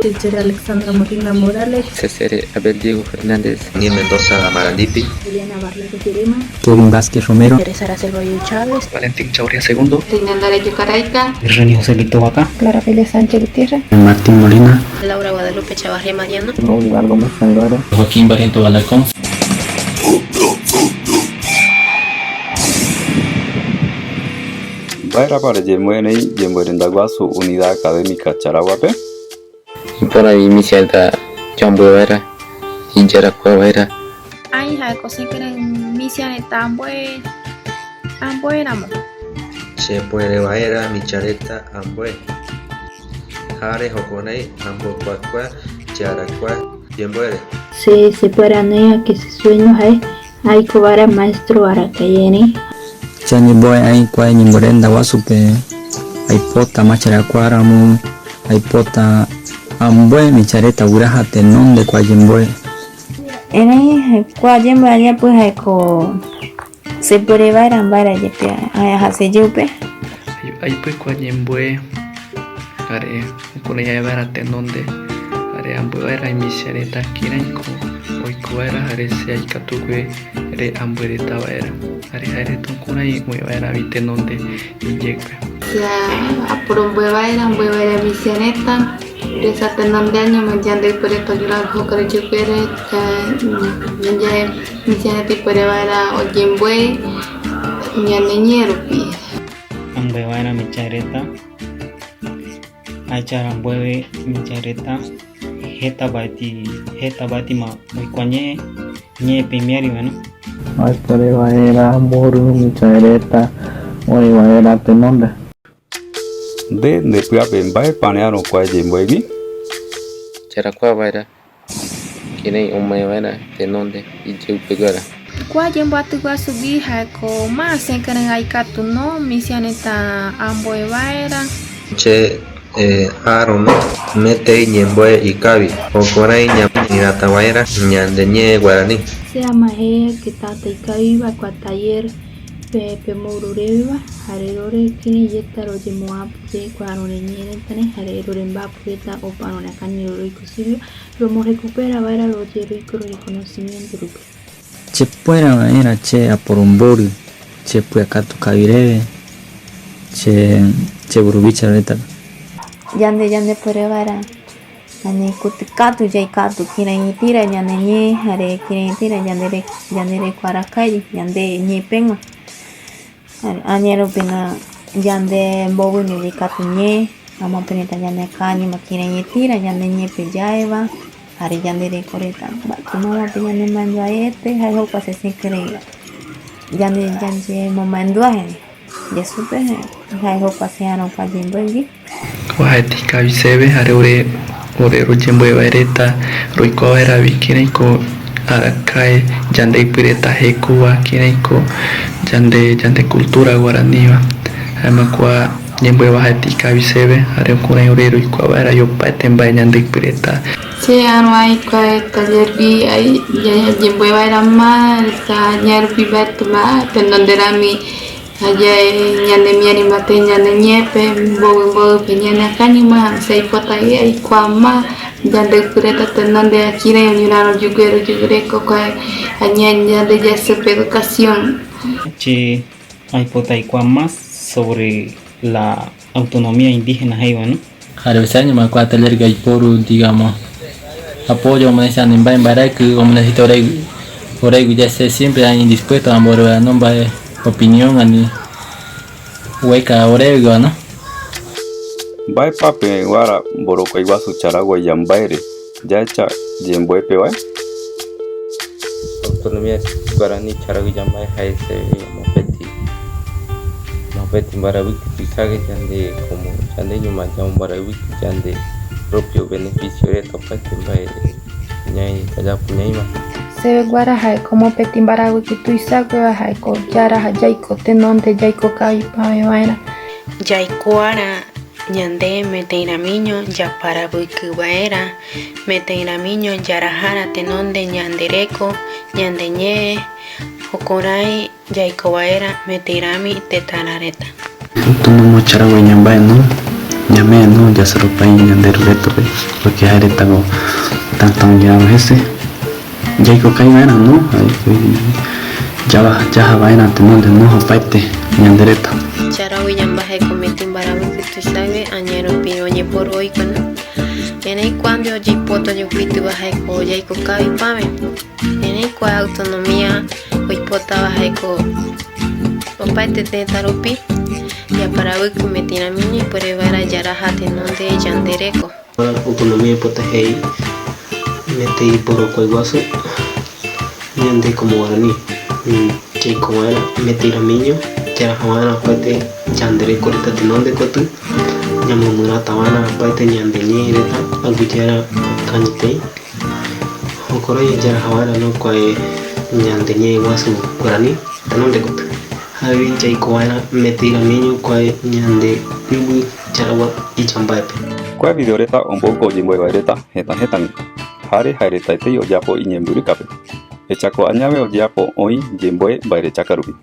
Teacher Alexandra Molina Morales, Cesare Abel Diego Fernández, Daniel Mendoza Marandipi, Eliana Barla Tirima, Kevin Vázquez Romero, Teresa Aracel Valle Chávez, Valentín Chauria II, Reinalda Yucaraica, Renio Joselito Vaca, Clara Felia Sánchez Gutiérrez, Martín Molina, Laura Guadalupe Chavarría Mariano, Olivar Gómez Álvaro, Joaquín Barriento Alarcón. Baira para Yemuenei, Yemuerendaguasu, Unidad Académica Charaguape. por ahí inicial da John Buevera, Injera Cuevera, Ai hai có sinh cái này misian này ambue namo Chepuere Baera, Michareta, Ambue, Jare Joconei, Ambocuacua, Characua, Yembuere. se paranea que se sueño hay cobara maestro Aracayeni, Chani Boy Ai Kwai Nimorenda Wasupe, Ai Pota Macharacuaramu, Ai Pota Ambue Michareta Uraja Tenon de Kwayemboy. en ahí cuayembo allá pues hay co se puede bailar ya que hace yupe, ahí pues cuayembue are con ella era tenonde are ambue era iniciareta kiranko hoy cuera are se hay catuque are ambue era are ton kuna y muy era vitenonde y llega ya por un bueva misioneta, esa tenonde año me llande por esto yo la joco de chupere, ya misioneta y por era oyembue, ya niñero pi. Ambue Vaina Michareta, Aichar Ambue Michareta, Heta Bati Ma, Muicuañe, Ñe Pimiari, bueno. Aichare Vaera, Moru Michareta, Oi Vaera Tenonde. De Puyapen Bae Paneano Kwai Yemuegi. Chera Cuevera, Kine Umayvera, Tenonde, y Jupegara. qua jem batu gua subi hai ko ma sen kan ai katu no misian eta ambue vaera Che, Aaron, Mete, Yembue y Cavi, Joconei, Ñaminata Baera, Ñandeñe, Guaraní. se llama que tata y caiba cua taller pe morureva harerore kini yeta roje moab je cuarone niere tane harerore mbapeta o panone kaniro rikusibio lo mo recupera vaera lo je rico reconocimiento rupe Che puera Vaera, Che Aporumbori, Che Puacatu Cavireve, Che Burubicha Reta. yande puede vaera ane kutikatu jai katu kina tira yande nye hare kina tira yande cuaracalle yande nye penga Aniero pena yande bobu ni katu nye amo peneta yande kani makina nye tira yande nye pejaeva hari yande de coreta mama pe yande mandua este hay hopa se cree yande momandua ya supe hay hopa se ano pa jimbogi Wahati kavi sebe are ore rojembo ereta roiko era vikineko arakai jande pireta hekua kineko jande cultura guaraniva ama kwa nyembo wahati kavi sebe are kuna ore roiko era yo patemba jande pireta Se hay que taller bi ay ya jembo era mal sa nyar bi batma tenonde rami aja nyande miani mate nyande nyepe bobo penyana kanima sai pota ai kwama jande kureta tenonde akira yunano jugere kokoi anyanya de ya educación. Che hay potaicuá más sobre la autonomía indígena jaiba, ¿no? Jarvesaño me acuerdo leer que hay por, digamos, apoyo como decían en Bain que como necesito oregu ya sé siempre hay indispuesto a morir no va opinión ani hueca oregu no Bae Pape Guara Boroko Iguasu Charagua Yambaire. Ya echa Yembue Pewa. Autonomía Guarani Charagu Yambai Haise Mopeti Barawiki Pisage Jande como Jande Yuma Jam Barawiki Jande propio beneficio de Topatimbai Ñai Kayapuñaima. se guara hai como petimbaragu que tu isagua hai ko yara hajaiko tenonde jaiko kai pa vaera Yaikuara ñande meteinamiño yaparabuikubaera meteinamiño yarajara tenonde ñandereko ñandeñe jokorai yaikobaera meteirami tetanareta Tumo Charagua Ñambay, ¿no? ñame no ya serupai ñanderu reto pe porque hay retago tanto ya ese ya iko kai vaina no ya vaina tenonde no paite ñandereta charawi yambaje cometi barabu que tú sabes añero piroñe por hoy con en el cuando yo poto yo pitu baje ko ya iko kai pame en el cual autonomía hoy pota baje ko opaite te tarupi ya para hoy cometi na mini por evara yaraja tenonde yandereko autonomía pota hei mete por ko iguaso ñande como guaraní que como era meter a miño ya jamana pate yandere corita de nonde cotu ñamumura tawana pate ñande ñereta algujera kanite okoro ya jamana no koe ñande ñe wasu guaraní de nonde cotu habi jay koana meter a miño koe ñande yubu charawa y chambape koe video reta un poco jingwe reta hetan hare reta te yo yapo iñemburi kape echako añave o yapo hoy jembue baire chakarubi